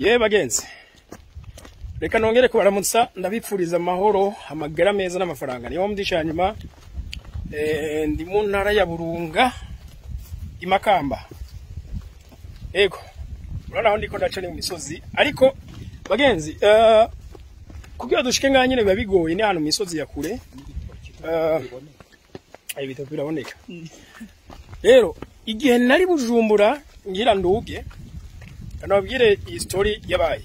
Ye bagenzi. Reka nongere kubaramutsa ndabipfuriza amahoro amagara meza n'amafaranga. Niyo mudisha nyuma ndi mu ntara ya Burunga imakamba. Ego. Uranaho ndiko ndacane mu misozi ariko bagenzi kugira dushike nganyene biba bigoye ni hano mu misozi ya kure. Ayi bito biraboneka. Rero igihe nari Bujumbura ngira nduge kanabwire history yabaye.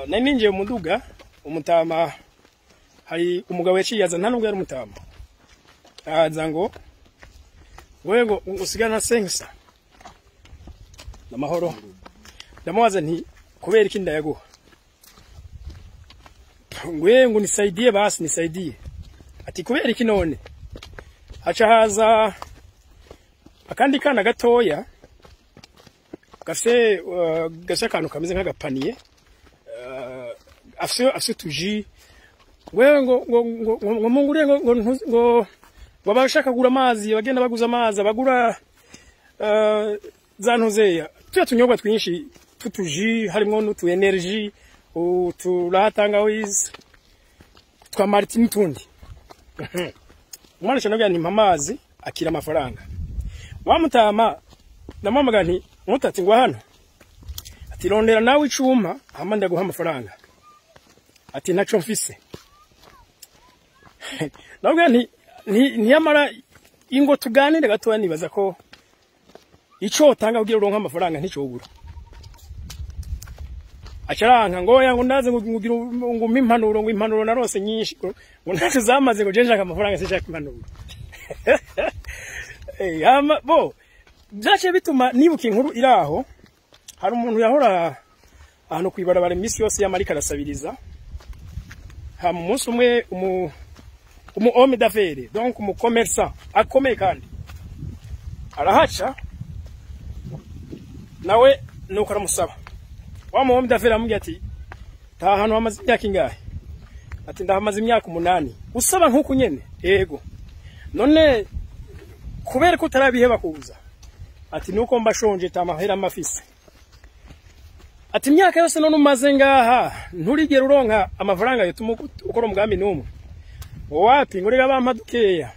Nari ninjiye mu nduga umutama hari umugabo yaciyaza nta nubwo yari umutama. Aza ngo wego usigana sengsa namahoro ndamubaza nti kubera iki ndayaguha ngo nisaidie basi nisaidie ati kubera iki none aca haza akandi kana gatoya gase kantu kameze nk'agapaniye afse tuji wewe ngo mungure ngo babashaka kugura amazi bagenda baguza amazi bagura zantuzeya tunyobwa twinshi tutuji harimo n'utu energy uturatanga wiz twa Martin tundi umwana cyane bya amazi akira amafaranga wamutama namamaga nti mutati ngwa hano ati rondera nawe icuma hama ndaguha amafaranga ati ntaco mfise nabwo ntiyamara ingo tuganire gatoya nibaza ko ico tanga kugira uronka amafaranga ntico bura acaranka ngo yango ndaze ngugira ngo impanuro ngo impanuro narose nyinshi ngo ntaco zamaze ngo jenjaka amafaranga sishaka impanuro ama bo byace bituma nibuka inkuru iraho hari umuntu yahora ahantu kwibarabara imisi yose y'amarika arasabiriza ha mu munsi umwe umu homme d'affaires donc umu commerçant akomeye kandi arahaca nawe nuko aramusaba wa mu homme d'affaires amubwira ati ta hano hamaze imyaka ingahe ati ndahamaze imyaka 8 usaba nkuko nyene yego none kubera ko utarabiheba kuza ati nuko mbashonje tamahera mafise ati imyaka yose none umaze ngaha nturigera uronka amafaranga yo ukora umugambi numwe wapi ngorega bampadukeya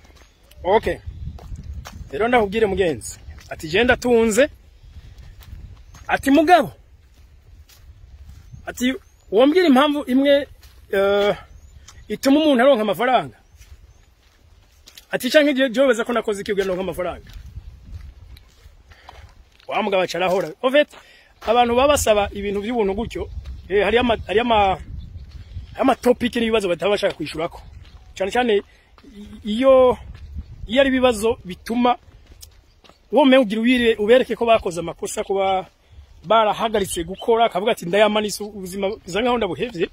okay rero ndakubwire mugenzi ati genda tunze ati mugabo ati wombwira impamvu imwe ituma umuntu aronka amafaranga ati canke jobeza ko nakoze ikibwe no amafaranga wa mugabo acarahora ovet abantu babasaba ibintu by'ubuntu gutyo hari ama topic n'ibibazo batabashaka kwishurako cyane cyane iyo ari bibazo bituma wome ugira ubereke ko bakoze amakosa kuba barahagaritse gukora akavuga ati ndayamanisa ubuzima bizangaho ndabuhevye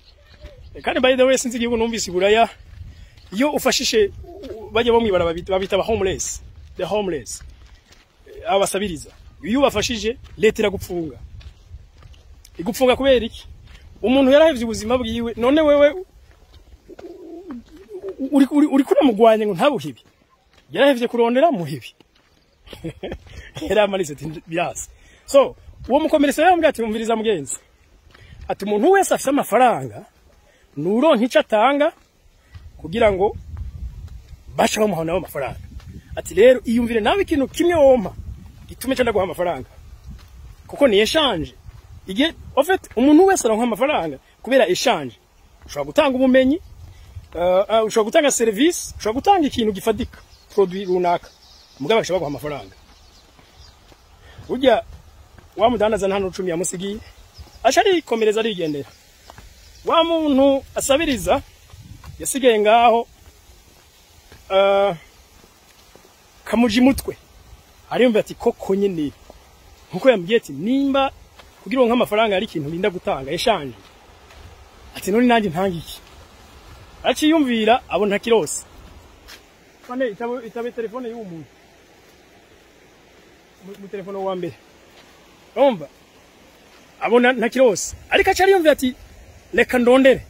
kandi by the way sinzi igihugu numvise buraya iyo ufashishe bajye bomwibara babita ba homeless the homeless abasabiriza iyo bafashije leta iragupfunga igupfunga kubera iki umuntu yarahevye ubuzima bwiwe none wewe uri kuri mugwanye ngo ntabuhibi yarahevye kurondera muhibi yaramanise birasa so uwo mukomerese yambwiye ati umviriza mugenzi ati umuntu wese afite amafaranga nuronka ico atanga kugira ngo basha bamuhona amafaranga ati rero iyumvire nawe ikintu kimwe wompa gitume cyenda guha amafaranga kuko ni exchange igihe ofet umuntu wese aronka amafaranga kubera exchange ushobora gutanga ubumenyi ushobora gutanga service ushobora gutanga ikintu gifadika produit runaka mugaba ashobora guha amafaranga ujya wamudandaza nta 10 yamusigiye ashari komereza arigendera wa muntu asabiriza yasigaye ngaho kamuji mutwe ariyumva ati koko nyine nkuko yambwiye ati nimba kugira ngo amafaranga ari ikintu linda gutanga eshanje ati none nanjye ntangiki aciyumvira abona kirose fane itabe telefone y'umuntu mu telefone wa mbere umva abona ntakirose ariko acariyumvira ati reka ndondere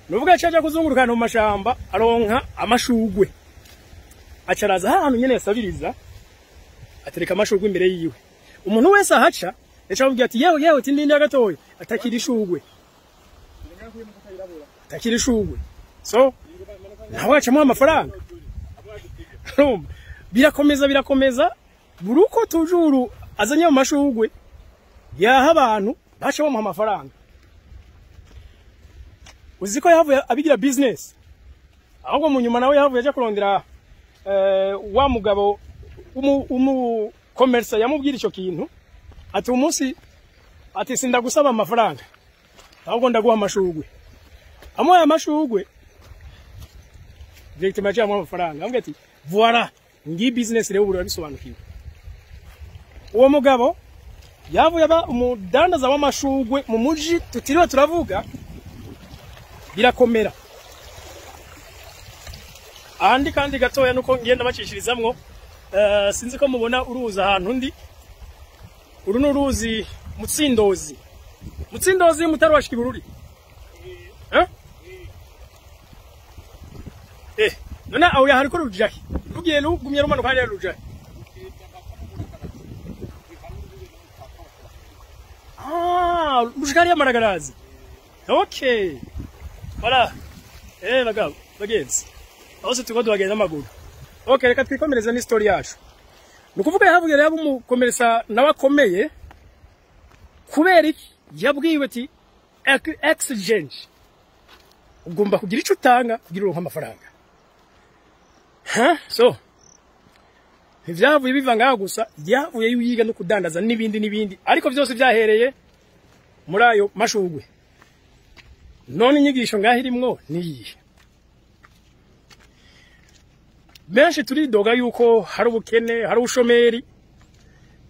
nuvuga cyaje kuzunguruka mu mashamba aronka amashugwe acaraza ahantu nyene yasabiriza atereka amashugwe imbere yiwe umuntu wese ahaca ecamubwira ati yewe tindindi gatoya atakirishugwe so nawe acamo amafaranga birakomeza buruko tujuru azanye mu mashugwe yaha abantu baca bamuha amafaranga uziko yavuye abigira business ahubwo mu nyuma nawe yavuye aje kurondera wa mugabo umu commerce yamubwira ico kintu ati umunsi ati sinda gusaba amafaranga ahubwo ndaguha amashugwe amoya amashugwe direct maji amwa amafaranga ambwe ati voilà ngi business rero buri bisobanukiwe uwo mugabo yavuye aba umudandaza w'amashugwe mu muji tutiriwe turavuga birakomera ahandi kandi gatoya nuko ngenda bacishirizamwo sinzi ko mubona uruza ahantu ndi uru nuruzi mutsindozi mutarwashika ibururi none aho yahari ko rujahi rugiye rugumye rumanuka hariya rujahi rushikari y'amaragarazi okay voilà bagabo bagenzi aho se tuko duhagenda amaguru okay reka twikomereza ni story yacu nukuvuga yahavuye rero umukomeresa nabakomeye kubera iki yabwiwe ati exchange ugomba kugira ico utanga kugira uronka amafaranga so ivyavuye biva ngaho gusa yavuye yiga no kudandaza nibindi ariko byose byahereye muri ayo mashugwe none inyigisho ngaho irimwo niyihe benshi turidoga yuko hari ubukene hari ubushomeri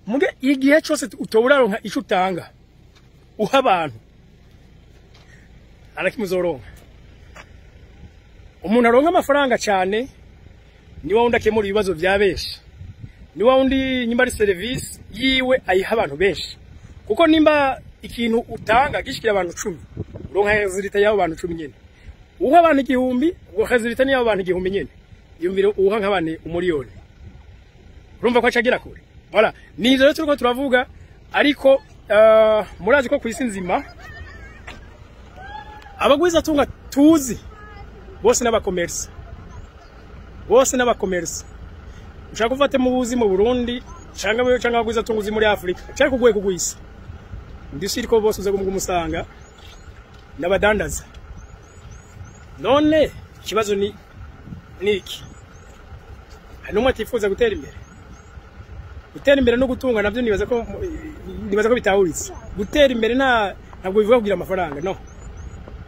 muge igihe cyose utoburaronka ico utanga uha abantu arakimuzoronka umuntu aronka amafaranga cyane ni wa undake muri ibibazo bya benshi ni wa undi nyimba ari service yiwe ayiha abantu benshi kuko nimba ikintu utanga gishikira abantu 10 uronka hezirita yabo abantu 10 nyene uha abantu 1000 uhezirita ni yabo abantu 1000 nyene yumvire uha nk'abane umuriyoni urumva ko acagira kure voilà ni rero turiko turavuga ariko murazi ko kwisi nzima abagwiza tunga tuzi bose n'abakomerce ushaka kuvate mu buzi mu Burundi cyangwa abagwiza tunguzi muri Afrika cyari kugoye kugwisa ndisiriko bose uza kumusanga n'abadandaza none kibazo ni niki hanumwe atifuza gutera imbere no gutunga navyo nibaza ko bitahuritse gutera imbere ntabwo bivuga kugira amafaranga no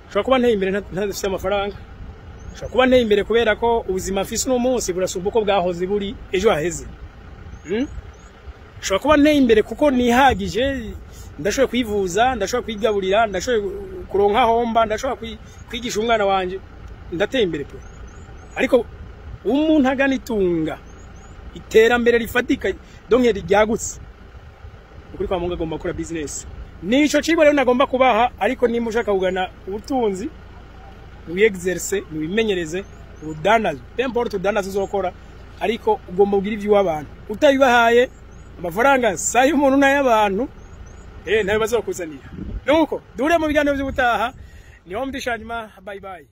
ushobora kuba nteye imbere ntafite amafaranga ushobora kuba nteye imbere kubera ko ubuzima afise no munsi burasumba uko bwahoze buri ejo haheze ushobora kuba nteye imbere kuko nihagije ndashoboye kwivuza ndashoboye kwigaburira ndashoboye kuronka homba ndashoboye kwigisha umwana wanje ndateye imbere pe ariko umuntu agana itunga iterambere rifatika donke ryagutse ukuri kwa Mungu agomba gukora business nico cibo rero nagomba kubaha ariko nimba ushaka kugana ubutunzi wiexerce wimenyereze udandaza n'importe udandaza uzokora ariko ugomba kugira ivyo abantu utayibahaye amafaranga sayo umuntu n'ayabantu nayo bazokuzanira nuko dure mu biganiro by'ubutaha niho mdishanyuma bye bye.